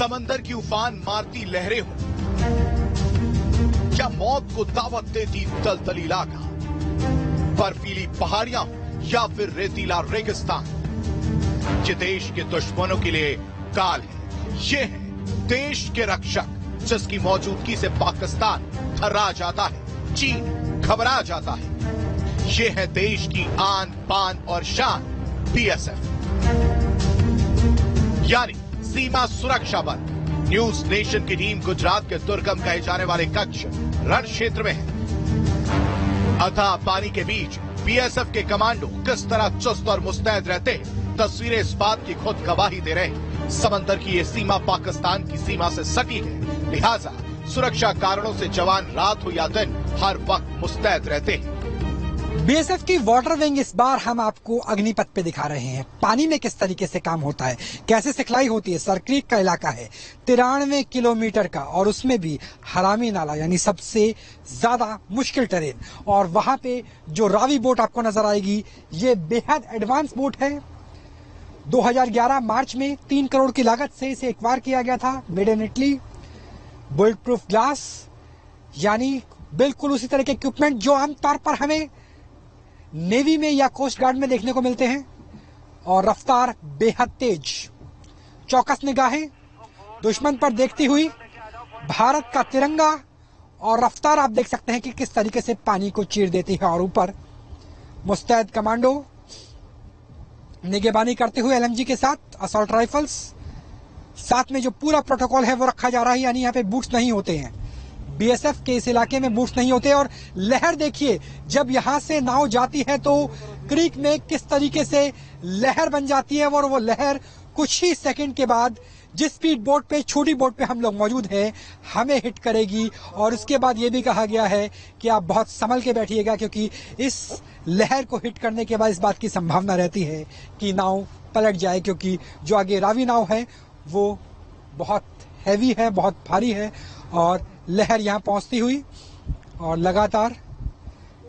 समंदर की उफान मारती लहरें हो, क्या मौत को दावत देती दलदली इलाका, बर्फीली पहाड़ियां या फिर रेतीला रेगिस्तान, ये देश के दुश्मनों के लिए काल है। ये है देश के रक्षक, जिसकी मौजूदगी से पाकिस्तान थर्रा जाता है, चीन घबरा जाता है। ये है देश की आन बान और शान, बीएसएफ यानी सीमा सुरक्षा बल। न्यूज नेशन की टीम गुजरात के दुर्गम कहे जाने वाले कच्छ रण क्षेत्र में है। अथाह पानी के बीच बीएसएफ के कमांडो किस तरह चुस्त और मुस्तैद रहते हैं, तस्वीरें इस बात की खुद गवाही दे रहे हैं। समंदर की ये सीमा पाकिस्तान की सीमा से सटी है, लिहाजा सुरक्षा कारणों से जवान रात हो या दिन हर वक्त मुस्तैद रहते हैं। बीएसएफ की वाटर विंग इस बार हम आपको अग्निपथ पे दिखा रहे हैं। पानी में किस तरीके से काम होता है, कैसे सिखलाई होती है। सरक्रीक का इलाका है 93 किलोमीटर का, और उसमें भी हरामी नाला यानी सबसे ज्यादा मुश्किल टेरेन। और वहां पे जो रावी बोट आपको नजर आएगी, ये बेहद एडवांस बोट है। 2011 मार्च में 3 करोड़ की लागत से इसे एक्वायर किया गया था, made in Italy. Bullet proof glass यानी बिल्कुल उसी तरह के इक्विपमेंट जो आमतौर पर हमें नेवी में या कोस्ट गार्ड में देखने को मिलते हैं। और रफ्तार बेहद तेज, चौकस निगाहें दुश्मन पर देखती हुई, भारत का तिरंगा और रफ्तार आप देख सकते हैं कि किस तरीके से पानी को चीर देती है। और ऊपर मुस्तैद कमांडो निगरानी करते हुए एलएमजी के साथ, असॉल्ट राइफल्स, साथ में जो पूरा प्रोटोकॉल है वो रखा जा रहा है, यानी यहाँ पे बूट्स नहीं होते हैं। बीएसएफ के इस इलाके में बूट्स नहीं होते। और लहर देखिए, जब यहां से नाव जाती है तो क्रीक में किस तरीके से लहर बन जाती है, और वो लहर कुछ ही सेकंड के बाद जिस स्पीड बोट पे, छोटी बोट पे हम लोग मौजूद हैं, हमें हिट करेगी। और उसके बाद ये भी कहा गया है कि आप बहुत संभल के बैठिएगा, क्योंकि इस लहर को हिट करने के बाद इस बात की संभावना रहती है कि नाव पलट जाए, क्योंकि जो आगे रावी नाव है वो बहुत हैवी है, बहुत भारी है। और लहर यहां पहुंचती हुई और लगातार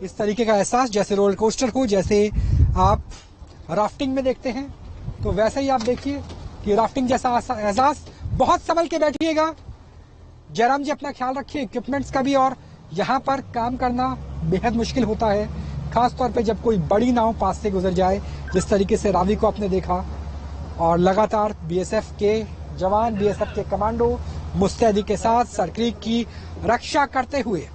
इस तरीके का एहसास जैसे रोलर कोस्टर हो, जैसे आप राफ्टिंग में देखते हैं, तो वैसे ही आप देखिए कि राफ्टिंग जैसा एहसास। बहुत संभल के बैठिएगा। जयराम जी अपना ख्याल रखिए, इक्विपमेंट्स का भी। और यहाँ पर काम करना बेहद मुश्किल होता है, खास तौर पे जब कोई बड़ी नाव पास से गुजर जाए, जिस तरीके से रावी को आपने देखा। और लगातार बीएसएफ के जवान, बीएसएफ के कमांडो मुस्तैदी के साथ सरक्रीक की रक्षा करते हुए।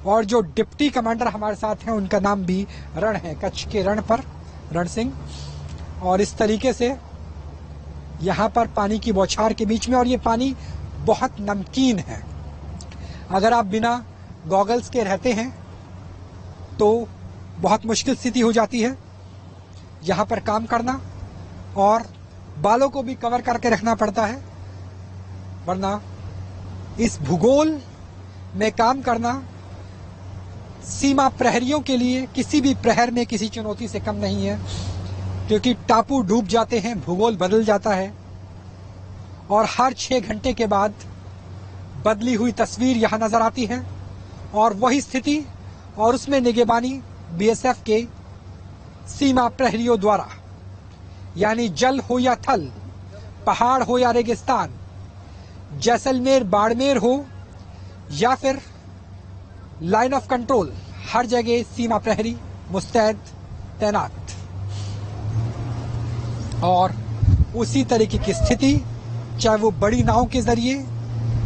और जो डिप्टी कमांडर हमारे साथ हैं, उनका नाम भी रण है, कच्छ के रण पर रण सिंह। और इस तरीके से यहाँ पर पानी की बौछार के बीच में, और ये पानी बहुत नमकीन है। अगर आप बिना गॉगल्स के रहते हैं तो बहुत मुश्किल स्थिति हो जाती है यहाँ पर काम करना, और बालों को भी कवर करके रखना पड़ता है, वरना इस भूगोल में काम करना सीमा प्रहरियों के लिए किसी भी प्रहर में किसी चुनौती से कम नहीं है। क्योंकि टापू डूब जाते हैं, भूगोल बदल जाता है, और हर 6 घंटे के बाद बदली हुई तस्वीर यहां नजर आती है। और वही स्थिति और उसमें निगरानी बीएसएफ के सीमा प्रहरियों द्वारा, यानी जल हो या थल, पहाड़ हो या रेगिस्तान, जैसलमेर बाड़मेर हो या फिर लाइन ऑफ कंट्रोल, हर जगह सीमा प्रहरी मुस्तैद तैनात। और उसी तरीके की स्थिति, चाहे वो बड़ी नाव के जरिए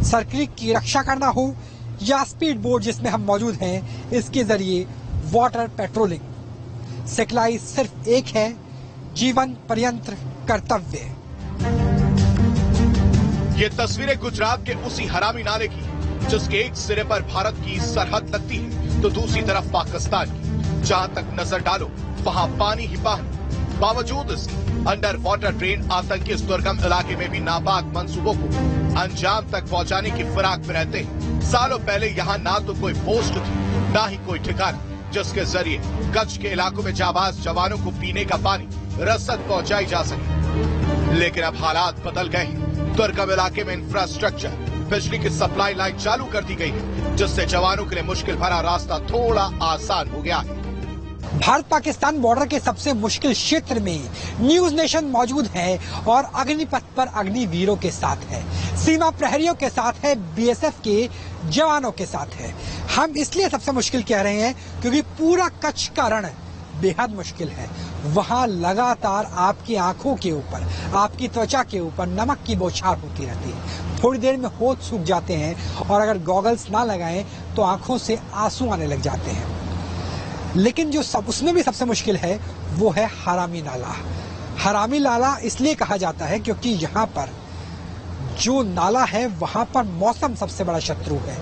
सरक्रीक की रक्षा करना हो, या स्पीड बोट जिसमें हम मौजूद हैं, इसके जरिए वाटर पेट्रोलिंग। सिखलाई सिर्फ एक है, जीवन पर्यंत कर्तव्य। ये तस्वीरें गुजरात के उसी हरामी नाले की, जिसके एक सिरे पर भारत की सरहद लगती है तो दूसरी तरफ पाकिस्तान की। जहां तक नजर डालो वहां पानी ही पानी। बावजूद इसके अंडर वाटर ट्रेन आतंकी इस दुर्गम इलाके में भी नापाक मंसूबों को अंजाम तक पहुंचाने की फिराक में रहते हैं। सालों पहले यहाँ ना तो कोई पोस्ट थी, ना ही कोई ठिकाना, जिसके जरिए कच्छ के इलाकों में जाबाज जवानों को पीने का पानी रसद पहुंचाई जा सके। लेकिन अब हालात बदल गए हैं। दुर्गम इलाके में इंफ्रास्ट्रक्चर, बिजली की सप्लाई लाइन चालू कर दी गई है, जिससे जवानों के लिए मुश्किल भरा रास्ता थोड़ा आसान हो गया है। भारत पाकिस्तान बॉर्डर के सबसे मुश्किल क्षेत्र में न्यूज नेशन मौजूद है और अग्निपथ पर अग्निवीरों के साथ है। सीमा प्रहरियों के साथ है, बीएसएफ के जवानों के साथ है। हम इसलिए सबसे मुश्किल कह रहे हैं क्योंकि पूरा कच्छ का रण बेहद मुश्किल है। वहां लगातार आपकी आंखों के ऊपर, आपकी त्वचा के ऊपर नमक की बौछार होती रहती है। थोड़ी देर में होठ सूख जाते हैं और अगर गॉगल्स ना लगाएं तो आंखों से आंसू आने लग जाते हैं। लेकिन जो उसमें भी सबसे मुश्किल है वो है हरामी नाला। हरामी नाला इसलिए कहा जाता है क्योंकि यहाँ पर जो नाला है वहां पर मौसम सबसे बड़ा शत्रु है,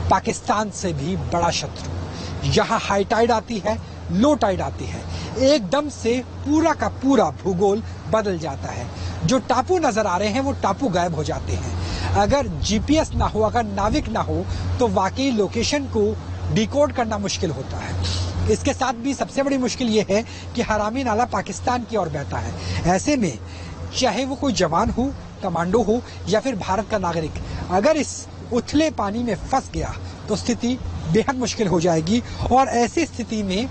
पाकिस्तान से भी बड़ा शत्रु। यहाँ हाई टाइड आती है, लो टाइड आती है, एकदम से पूरा का पूरा भूगोल बदल जाता है। जो टापू नजर आ रहे हैं वो टापू गायब हो जाते हैं। अगर जीपीएस ना हो, अगर नाविक ना हो तो वाकई लोकेशन को डिकोड करना मुश्किल होता है। इसके साथ भी सबसे बड़ी मुश्किल ये है कि हरामी नाला पाकिस्तान की ओर बहता है। ऐसे में चाहे वो कोई जवान हो, कमांडो हो या फिर भारत का नागरिक, अगर इस उथले पानी में फंस गया तो स्थिति बेहद मुश्किल हो जाएगी। और ऐसी स्थिति में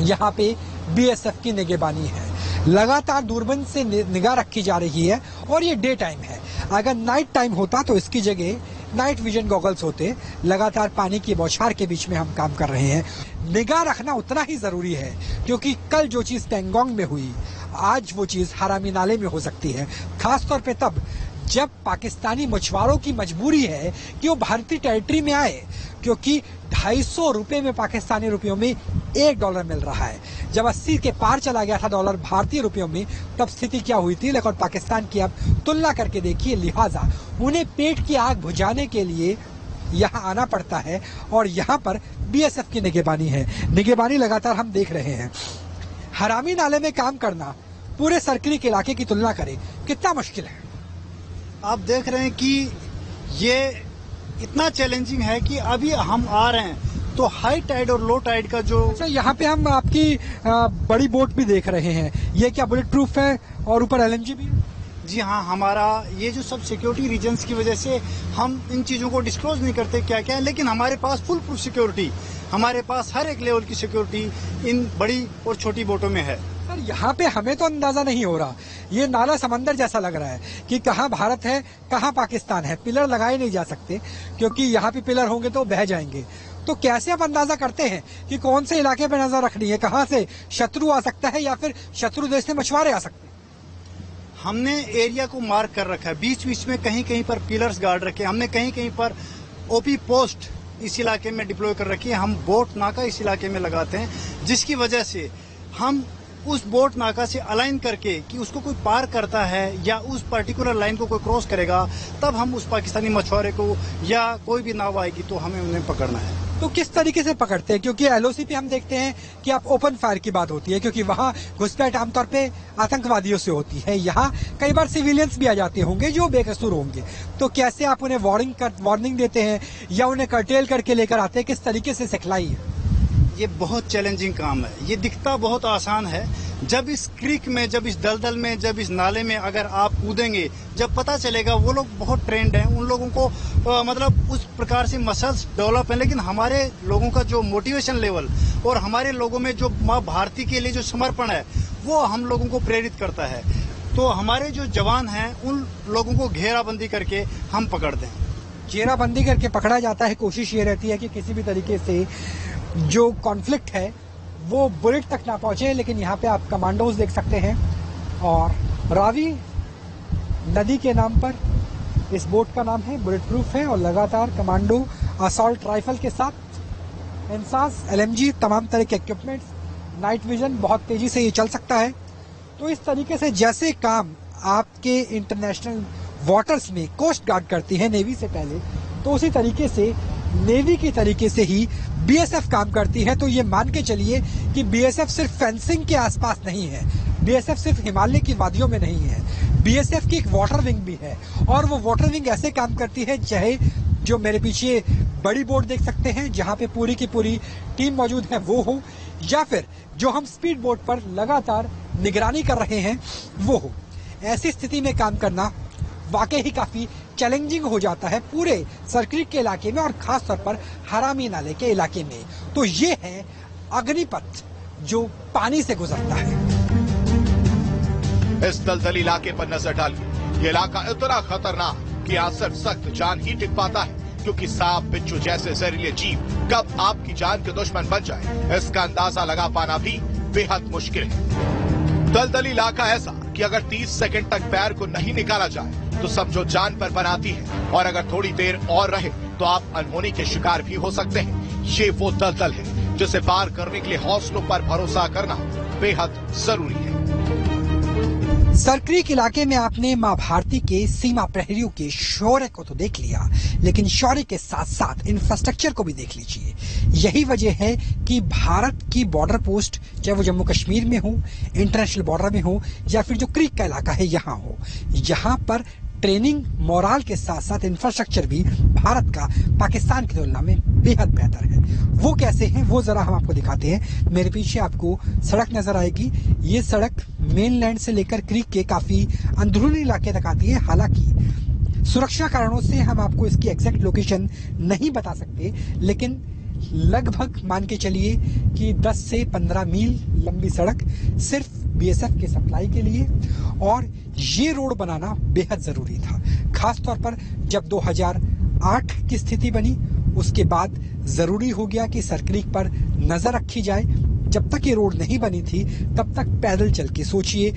यहाँ पे बीएसएफ की निगहबानी है, लगातार दूरबीन से निगाह रखी जा रही है। और ये डे टाइम है, अगर नाइट टाइम होता तो इसकी जगह नाइट विजन गॉगल्स होते। लगातार पानी की बौछार के बीच में हम काम कर रहे हैं। निगाह रखना उतना ही जरूरी है क्योंकि कल जो चीज पेंगोंग में हुई, आज वो चीज हरामी नाले में हो सकती है। खासतौर पे तब जब पाकिस्तानी मछुआरों की मजबूरी है कि वो भारतीय टेरिटरी में आए, क्योंकि 250 रुपए में, पाकिस्तानी रुपयों में $1 मिल रहा है। जब 80 के पार चला गया था डॉलर भारतीय रुपयों में, तब स्थिति क्या हुई थी। लेकिन पाकिस्तान की अब तुलना करके देखिए, लिहाजा उन्हें पेट की आग बुझाने के लिए यहाँ आना पड़ता है। और यहाँ पर बीएसएफ की निगहबानी है, निगहबानी लगातार हम देख रहे हैं। हरामी नाले में काम करना पूरे सर्कल के इलाके की तुलना करें कितना मुश्किल है। आप देख रहे हैं कि ये इतना चैलेंजिंग है कि अभी हम आ रहे हैं तो हाई टाइड और लो टाइड का जो यहाँ पे हम आपकी बड़ी बोट भी देख रहे हैं। ये क्या बुलेट प्रूफ है और ऊपर एलएनजी भी? जी हाँ, हमारा ये जो सब सिक्योरिटी रीजंस की वजह से हम इन चीजों को डिस्क्लोज नहीं करते क्या क्या है, लेकिन हमारे पास फुल प्रूफ सिक्योरिटी, हमारे पास हर एक लेवल की सिक्योरिटी इन बड़ी और छोटी बोटों में है। सर यहाँ पे हमें तो अंदाजा नहीं हो रहा, ये नाला समंदर जैसा लग रहा है कि कहाँ भारत है कहाँ पाकिस्तान है। पिलर लगाए नहीं जा सकते क्योंकि यहाँ पे पिलर होंगे तो बह जाएंगे। तो कैसे आप अंदाजा करते हैं कि कौन से इलाके पे नजर रखनी है, कहाँ से शत्रु आ सकता है या फिर शत्रु देश से मछुआरे आ सकते हैं? हमने एरिया को मार्क कर रखा है, बीच बीच में कहीं कहीं पर पिलर्स गार्ड रखे, हमने कहीं कहीं पर ओपी पोस्ट इस इलाके में डिप्लॉय कर रखी है। हम बोट नाका इस इलाके में लगाते हैं, जिसकी वजह से हम उस बोट नाका से अलाइन करके कि उसको कोई पार करता है या उस पर्टिकुलर लाइन को कोई क्रॉस करेगा, तब हम उस पाकिस्तानी मछुआरे को या कोई भी नाव आएगी तो हमें उन्हें पकड़ना है। तो किस तरीके से पकड़ते हैं? क्योंकि एलओसी पे हम देखते हैं कि आप ओपन फायर की बात होती है क्योंकि वहाँ घुसपैठ आमतौर पे आतंकवादियों से होती है। यहाँ कई बार सिविलियंस भी आ जाते होंगे जो बेकसूर होंगे। तो कैसे आप उन्हें वार्निंग देते हैं या उन्हें कर्टेल करके लेकर आते हैं? किस तरीके से सिखलाई है? ये बहुत चैलेंजिंग काम है। ये दिखता बहुत आसान है, जब इस क्रीक में, जब इस दलदल में, जब इस नाले में अगर आप कूदेंगे, जब पता चलेगा। वो लोग बहुत ट्रेंड हैं, उन लोगों को मतलब उस प्रकार से मसल्स डेवलप हैं, लेकिन हमारे लोगों का जो मोटिवेशन लेवल और हमारे लोगों में जो माँ भारती के लिए जो समर्पण है वो हम लोगों को प्रेरित करता है। तो हमारे जो जवान हैं उन लोगों को घेराबंदी करके हम पकड़ते हैं। घेराबंदी करके पकड़ा जाता है। कोशिश ये रहती है कि किसी भी तरीके से जो कॉन्फ्लिक्ट है वो बुलेट तक ना पहुंचे। लेकिन यहाँ पे आप कमांडोज देख सकते हैं और रावी नदी के नाम पर इस बोट का नाम है, बुलेट प्रूफ है और लगातार कमांडो असॉल्ट राइफल के साथ इंसास, एलएमजी, तमाम तरह के इक्विपमेंट्स, नाइट विजन, बहुत तेजी से ये चल सकता है। तो इस तरीके से जैसे काम आपके इंटरनेशनल वाटर्स में कोस्ट गार्ड करती है नेवी से पहले, तो उसी तरीके से नेवी की तरीके से ही बीएसएफ काम करती है। तो ये मान के चलिए कि बीएसएफ सिर्फ फेंसिंग के आसपास नहीं है, बीएसएफ सिर्फ हिमालय की वादियों में नहीं है, बीएसएफ की एक वाटर विंग भी है। और वो वाटर विंग ऐसे काम करती है, चाहे जो मेरे पीछे बड़ी बोट देख सकते हैं जहां पे पूरी की पूरी टीम मौजूद है वो हो, या फिर जो हम स्पीड बोट पर लगातार निगरानी कर रहे हैं वो हो। ऐसी स्थिति में काम करना वाकई ही काफी चैलेंजिंग हो जाता है पूरे सर्कल के इलाके में और खास तौर पर हरामी नाले के इलाके में। तो ये है अग्निपथ जो पानी से गुजरता है। इस दलदली इलाके पर नजर डालिए, ये इलाका इतना खतरनाक कि यहाँ सिर्फ सख्त जान ही टिक पाता है, क्योंकि सांप बिच्छू जैसे जहरीले जीव कब आपकी जान के दुश्मन बन जाए, इसका अंदाजा लगा पाना भी बेहद मुश्किल है। दलदली इलाका ऐसा कि अगर 30 सेकंड तक पैर को नहीं निकाला जाए तो समझो जान पर बनाती है, और अगर थोड़ी देर और रहे तो आप अनहोनी के शिकार भी हो सकते हैं। ये वो दलदल है जिसे पार करने के लिए हौसलों पर भरोसा करना बेहद जरूरी है। सरक्रीक इलाके में आपने मां भारती के सीमा प्रहरियों के शौर्य को तो देख लिया, लेकिन शौर्य के साथ साथ इंफ्रास्ट्रक्चर को भी देख लीजिए। यही वजह है कि भारत की बॉर्डर पोस्ट, चाहे वो जम्मू कश्मीर में हो, इंटरनेशनल बॉर्डर में हो, या फिर जो क्रीक का इलाका है यहाँ हो, यहाँ पर ट्रेनिंग मोरल के साथ साथ इंफ्रास्ट्रक्चर भी भारत का पाकिस्तान की तुलना में बेहद बेहतर है। वो कैसे हैं वो जरा हम आपको दिखाते हैं। मेरे पीछे आपको सड़क नजर आएगी। ये सड़क मेनलैंड से लेकर क्रीक के काफी अंदरूनी इलाके तक आती है। हालांकि सुरक्षा कारणों से हम आपको इसकी एग्जैक्ट लोकेशन नहीं बता सकते, लेकिन लगभग मान के चलिए कि 10 से 15 मील लंबी सड़क सिर्फ बीएसएफ के सप्लाई के लिए, और ये रोड बनाना बेहद जरूरी था। खासतौर पर जब 2008 की स्थिति बनी, उसके बाद जरूरी हो गया कि सरक्रीक पर नजर रखी जाए। जब तक ये रोड नहीं बनी थी तब तक पैदल चल के, सोचिए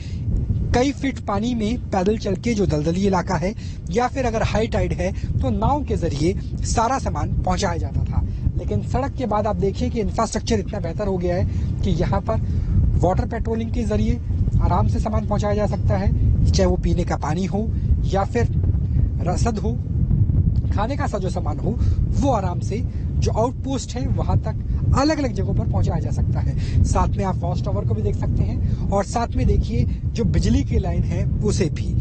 कई फीट पानी में पैदल चल के जो दलदली इलाका है, या फिर अगर हाई टाइड है तो नाव के जरिए सारा सामान पहुंचाया जाता था। लेकिन सड़क के बाद आप देखिए कि इंफ्रास्ट्रक्चर इतना बेहतर हो गया है कि यहाँ पर वाटर पेट्रोलिंग के जरिए आराम से सामान पहुंचाया जा सकता है, चाहे वो पीने का पानी हो या फिर रसद हो, खाने का सा जो सामान हो, वो आराम से जो आउटपोस्ट है वहां तक अलग अलग जगहों पर पहुंचाया जा सकता है। साथ में आप वॉच टावर को भी देख सकते हैं, और साथ में देखिए जो बिजली की लाइन है उसे भी।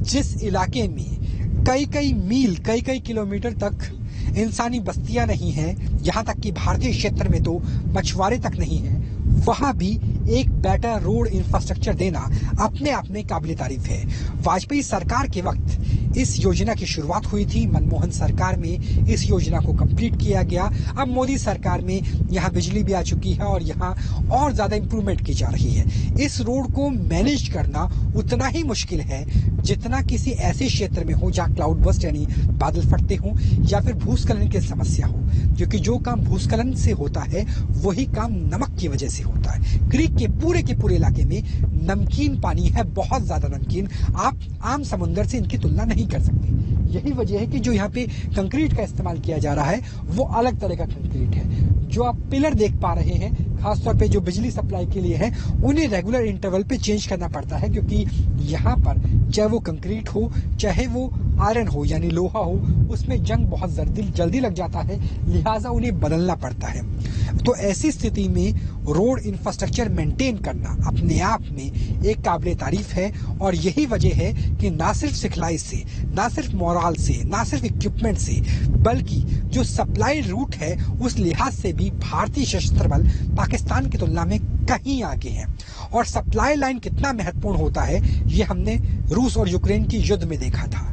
जिस इलाके में कई मील, कई किलोमीटर तक इंसानी बस्तियां नहीं है, यहाँ तक कि भारतीय क्षेत्र में तो मछुआरे तक नहीं है, वहां भी एक बेटर रोड इंफ्रास्ट्रक्चर देना अपने आप में काबिल तारीफ है। वाजपेयी सरकार के वक्त इस योजना की शुरुआत हुई थी, मनमोहन सरकार में इस योजना को कंप्लीट किया गया। अब मोदी सरकार में यहाँ बिजली भी आ चुकी है और यहाँ और ज्यादा इंप्रूवमेंट की जा रही है। इस रोड को मैनेज करना उतना ही मुश्किल है जितना किसी ऐसे क्षेत्र में हो जहाँ क्लाउड बस्ट यानी बादल फटते हों, या फिर भूस्खलन की समस्या हो, क्योंकि जो काम भूस्खलन से होता है वही काम नमक की वजह से होता है। क्रीक के पूरे इलाके में नमकीन पानी है, बहुत ज्यादा नमकीन। आप आम समुद्र से इनकी तुलना नहीं कर सकते। यही वजह है कि जो यहाँ पे कंक्रीट का इस्तेमाल किया जा रहा है वो अलग तरह का कंक्रीट है। जो आप पिलर देख पा रहे हैं, खासतौर पे जो बिजली सप्लाई के लिए है, उन्हें रेगुलर इंटरवल पे चेंज करना पड़ता है, क्योंकि यहाँ पर चाहे वो कंक्रीट हो चाहे वो आयरन हो यानी लोहा हो, उसमें जंग बहुत जल्दी लग जाता है, लिहाजा उन्हें बदलना पड़ता है। तो ऐसी स्थिति में रोड इंफ्रास्ट्रक्चर मेंटेन करना अपने आप में एक काबिल तारीफ है, और यही वजह है कि ना सिर्फ सिखलाई से, ना सिर्फ मोरल से, ना सिर्फ इक्विपमेंट से, बल्कि जो सप्लाई रूट है उस लिहाज से भी भारतीय सशस्त्र बल पाकिस्तान की तुलना में कहीं आगे है। और सप्लाई लाइन कितना महत्वपूर्ण होता है ये हमने रूस और यूक्रेन की युद्ध में देखा था।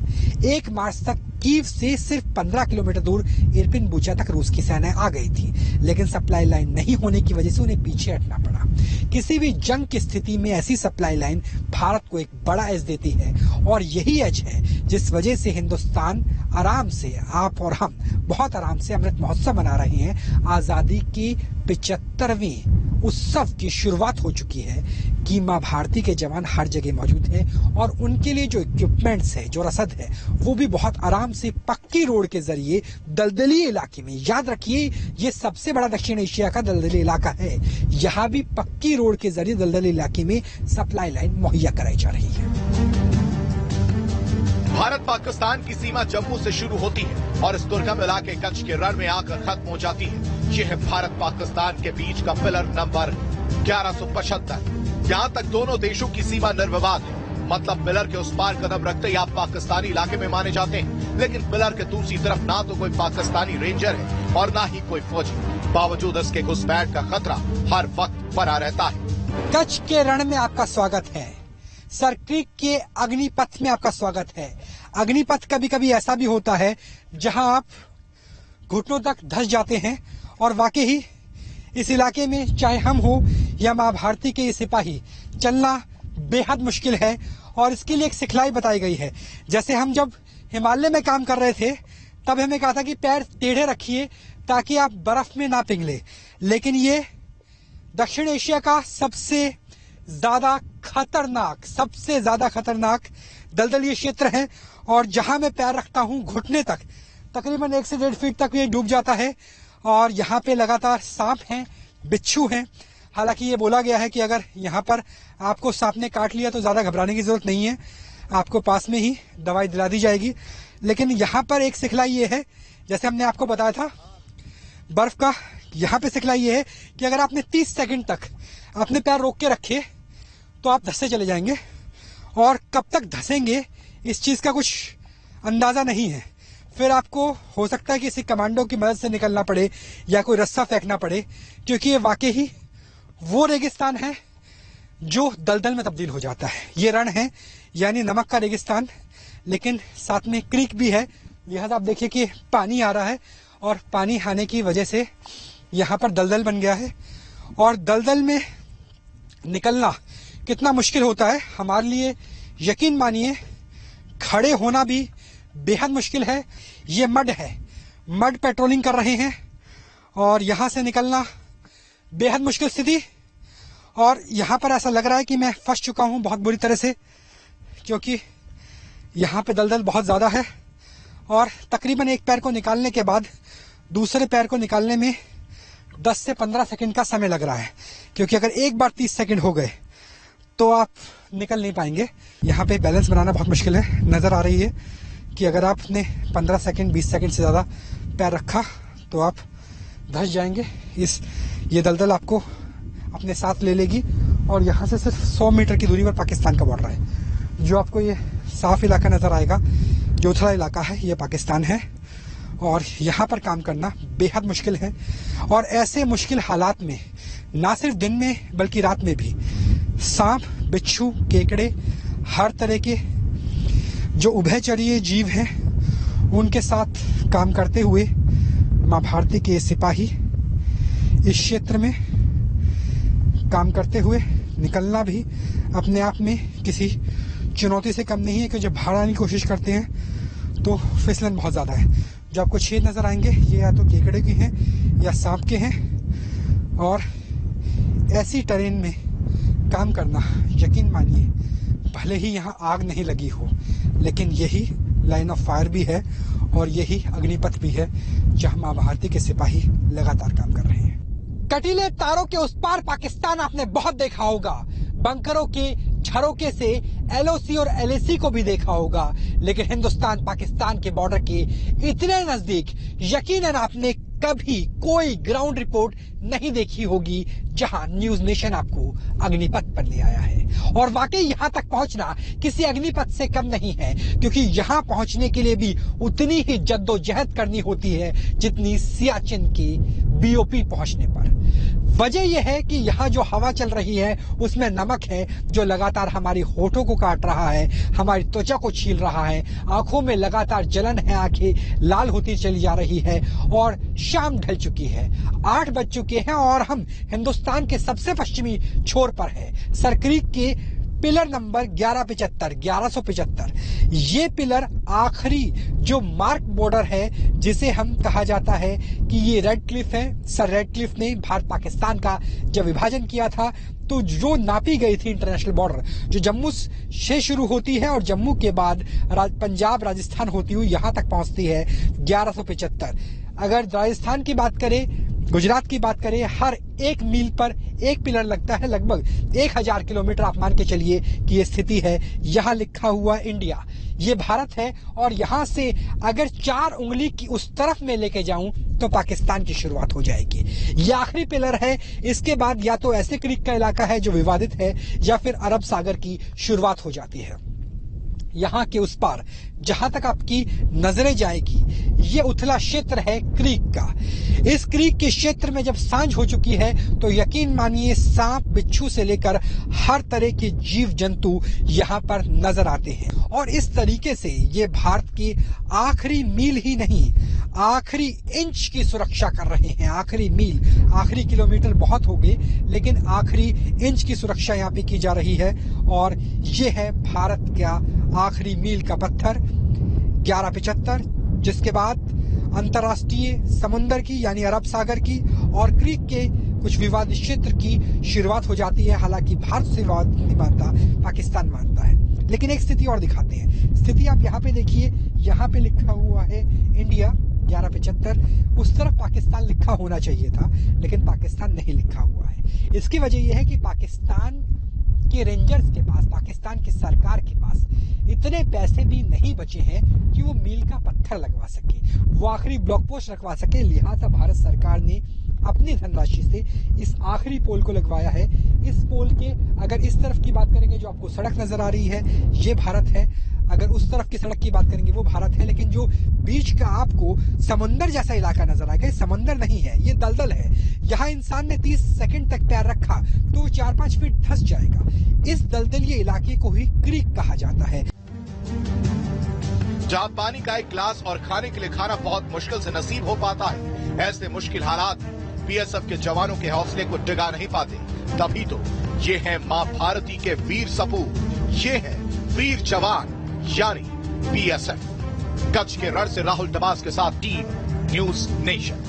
1 मार्च तक कीव से सिर्फ 15 किलोमीटर दूर इरपिन बुचा तक रूस की सेना आ गई थी, लेकिन सप्लाई लाइन नहीं होने की वजह से उन्हें पीछे हटना पड़ा। किसी भी जंग की स्थिति में ऐसी सप्लाई लाइन भारत को एक बड़ा एज देती है, और यही एज है जिस वजह से हिंदुस्तान आराम से, आप और हम बहुत आराम से अमृत महोत्सव मना रहे हैं। आजादी के 75वें उत्सव की शुरुआत हो चुकी है कि मां भारती के जवान हर जगह मौजूद हैं, और उनके लिए जो इक्विपमेंट्स है, जो रसद है, वो भी बहुत आराम से पक्की रोड के जरिए दलदली इलाके में, याद रखिए ये सबसे बड़ा दक्षिण एशिया का दलदली इलाका है, यहाँ भी पक्की रोड के जरिए दलदली इलाके में सप्लाई लाइन मुहैया कराई जा रही है। भारत पाकिस्तान की सीमा जम्मू से शुरू होती है और इस दुर्गम इलाके कच्छ के रण में आकर खत्म हो जाती है। यह है भारत पाकिस्तान के बीच का पिलर नंबर 1175। यहाँ तक दोनों देशों की सीमा निर्विवाद है, मतलब पिलर के उस पार कदम रखते ही आप पाकिस्तानी इलाके में माने जाते हैं। लेकिन पिलर के दूसरी तरफ ना तो कोई पाकिस्तानी रेंजर है और ना ही कोई फौजी। बावजूद इसके घुसपैठ का खतरा हर वक्त बना रहता है। कच्छ के रण में आपका स्वागत है, सरक्रीक के अग्निपथ में आपका स्वागत है। अग्निपथ कभी कभी ऐसा भी होता है जहां आप घुटनों तक धंस जाते हैं, और वाकई ही इस इलाके में चाहे हम हो या मां भारती के सिपाही, चलना बेहद मुश्किल है। और इसके लिए एक सिखलाई बताई गई है। जैसे हम जब हिमालय में काम कर रहे थे तब हमें कहा था कि पैर टेढ़े रखिए ताकि आप बर्फ में ना पिघले, लेकिन ये दक्षिण एशिया का सबसे ज्यादा खतरनाक दलदली क्षेत्र है और जहां मैं पैर रखता हूं घुटने तक, तकरीबन 1 से 1.5 फीट तक ये डूब जाता है। और यहाँ पे लगातार सांप हैं, बिच्छू हैं। हालांकि ये बोला गया है कि अगर यहाँ पर आपको सांप ने काट लिया तो ज्यादा घबराने की जरूरत नहीं है, आपको पास में ही दवाई दिला दी जाएगी। लेकिन यहाँ पर एक सिखलाई ये है, जैसे हमने आपको बताया था बर्फ का, यहाँ पे सिखलाई ये है कि अगर आपने 30 सेकंड तक अपने पैर रोक के रखे तो आप धंसते चले जाएंगे, और कब तक धंसेंगे इस चीज का कुछ अंदाजा नहीं है। फिर आपको हो सकता है कि किसी कमांडो की मदद से निकलना पड़े या कोई रस्सा फेंकना पड़े, क्योंकि ये वाकई ही वो रेगिस्तान है जो दलदल में तब्दील हो जाता है। ये रण है यानी नमक का रेगिस्तान, लेकिन साथ में क्रीक भी है, लिहाजा आप देखिए कि पानी आ रहा है और पानी आने की वजह से यहाँ पर दलदल बन गया है। और दलदल में निकलना कितना मुश्किल होता है हमारे लिए, यकीन मानिए खड़े होना भी बेहद मुश्किल है। ये मड है, मड पेट्रोलिंग कर रहे हैं और यहाँ से निकलना बेहद मुश्किल स्थिति। और यहाँ पर ऐसा लग रहा है कि मैं फंस चुका हूँ बहुत बुरी तरह से, क्योंकि यहाँ पे दलदल बहुत ज़्यादा है और तकरीबन एक पैर को निकालने के बाद दूसरे पैर को निकालने में 10 से 15 सेकंड का समय लग रहा है, क्योंकि अगर एक बार 30 सेकंड हो गए तो आप निकल नहीं पाएंगे। यहाँ पे बैलेंस बनाना बहुत मुश्किल है। नज़र आ रही है कि अगर आपने 15 सेकंड 20 सेकंड से ज़्यादा पैर रखा तो आप धंस जाएंगे। ये दलदल आपको अपने साथ ले लेगी। और यहाँ से सिर्फ 100 मीटर की दूरी पर पाकिस्तान का बॉर्डर है। जो आपको ये साफ इलाका नज़र आएगा, जो उथला इलाका है, ये पाकिस्तान है और यहाँ पर काम करना बेहद मुश्किल है। और ऐसे मुश्किल हालात में ना सिर्फ दिन में बल्कि रात में भी सांप, बिच्छू, केकड़े, हर तरह के जो उभयचरीय जीव हैं उनके साथ काम करते हुए माँ भारती के सिपाही इस क्षेत्र में काम करते हुए निकलना भी अपने आप में किसी चुनौती से कम नहीं है। क्योंकि जब बाहर आने की कोशिश करते हैं तो फिसलन बहुत ज़्यादा है। जो आपको छेद नज़र आएंगे ये या तो केकड़े के हैं या सांप के हैं। और ऐसी टरेन में काम करना, यकीन मानिए, भले ही यहाँ आग नहीं लगी हो, लेकिन यही लाइन ऑफ फायर भी है और यही अग्निपथ भी है जहाँ माँ भारती के सिपाही लगातार काम कर रहे हैं। कटीले तारों के उस पार पाकिस्तान आपने बहुत देखा होगा, बंकरों के झरोके से LOC और LAC को भी देखा होगा, लेकिन हिंदुस्तान पाकिस्तान के बॉर्डर के इतने नजदीक यकीनन आपने कभी कोई ग्राउंड रिपोर्ट नहीं देखी होगी जहां न्यूज नेशन आपको अग्निपथ पर ले आया है। और वाकई यहां तक पहुंचना किसी अग्निपथ से कम नहीं है, क्योंकि यहां पहुंचने के लिए भी उतनी ही जद्दोजहद करनी होती है जितनी सियाचिन के BOP पहुंचने पर। वजह यह है कि यहाँ जो हवा चल रही है उसमें नमक है जो लगातार हमारी होठों को काट रहा है, हमारी त्वचा को छील रहा है, आंखों में लगातार जलन है, आंखें लाल होती चली जा रही है। और शाम ढल चुकी है, 8 बज चुके हैं और हम हिंदुस्तान के सबसे पश्चिमी छोर पर है, सरक्रीक के पिलर नंबर 1175। ये पिलर आखिरी जो मार्क बॉर्डर है, जिसे हम कहा जाता है कि ये रेड क्लिफ है। सर रेड क्लिफ ने भारत पाकिस्तान का जब विभाजन किया था तो जो नापी गई थी इंटरनेशनल बॉर्डर, जो जम्मू से शुरू होती है और जम्मू के बाद पंजाब राजस्थान होती हुई यहाँ तक पहुंचती है 1175। अगर राजस्थान की बात करें, गुजरात की बात करें, हर 1 मील पर एक पिलर लगता है। लगभग 1000 किलोमीटर आप मान के चलिए कि ये स्थिति है। यहाँ लिखा हुआ इंडिया, ये भारत है। और यहाँ से अगर 4 उंगली की उस तरफ में लेके जाऊं तो पाकिस्तान की शुरुआत हो जाएगी। ये आखिरी पिलर है। इसके बाद या तो ऐसे क्रीक का इलाका है जो विवादित है या फिर अरब सागर की शुरुआत हो जाती है। यहाँ के उस पार जहां तक आपकी नजरें जाएगी ये उथला क्षेत्र है क्रीक का। इस क्रीक के क्षेत्र में जब सांझ हो चुकी है तो यकीन मानिए सांप, बिच्छू से लेकर हर तरह के जीव जंतु यहाँ पर नजर आते हैं। और इस तरीके से ये भारत की आखिरी मील ही नहीं, आखिरी इंच की सुरक्षा कर रहे हैं। आखिरी मील, आखिरी किलोमीटर बहुत हो गए, लेकिन आखिरी इंच की सुरक्षा यहाँ पे की जा रही है। और ये है भारत का आखिरी मील का पत्थर 1175, जिसके बाद अंतर्राष्ट्रीय समुंदर की यानी अरब सागर की और क्रीक के कुछ विवादित क्षेत्र की शुरुआत हो जाती है। हालांकि भारत से विवाद नहीं मानता, पाकिस्तान मानता है। लेकिन एक स्थिति और दिखाते हैं। स्थिति आप यहाँ पे देखिए, यहाँ पे लिखा हुआ है इंडिया 1175, उस तरफ पाकिस्तान लिखा होना चाहिए था, लेकिन पाकिस्तान नहीं लिखा हुआ है। इसकी वजह यह है कि पाकिस्तान के रेंजर्स के पास, पाकिस्तान की सरकार के पास इतने पैसे भी नहीं बचे हैं कि वो मील का पत्थर लगवा सके, वो आखिरी ब्लॉक पोस्ट रखवा सके। लिहाजा भारत सरकार ने अपनी धनराशि से इस आखिरी पोल को लगवाया है। इस पोल के अगर इस तरफ की बात करेंगे, जो आपको सड़क नजर आ रही है, ये भारत है। अगर उस तरफ की सड़क की बात करेंगे, वो भारत है। लेकिन जो बीच का आपको समंदर जैसा इलाका नजर आएगा, समंदर नहीं है, ये दलदल है। यहाँ इंसान ने 30 सेकंड तक पैर रखा तो 4-5 फीट धंस जाएगा। इस दलदली इलाके को ही क्रीक कहा जाता है। जहां पानी का एक गिलास और खाने के लिए खाना बहुत मुश्किल से नसीब हो पाता है, ऐसे मुश्किल हालात बीएसएफ के जवानों के हौसले को डिगा नहीं पाते। तभी तो ये है मां भारती के वीर सपूत, ये है वीर जवान यानी बीएसएफ। कच्छ के रण से राहुल दबास के साथ टीम न्यूज नेशन।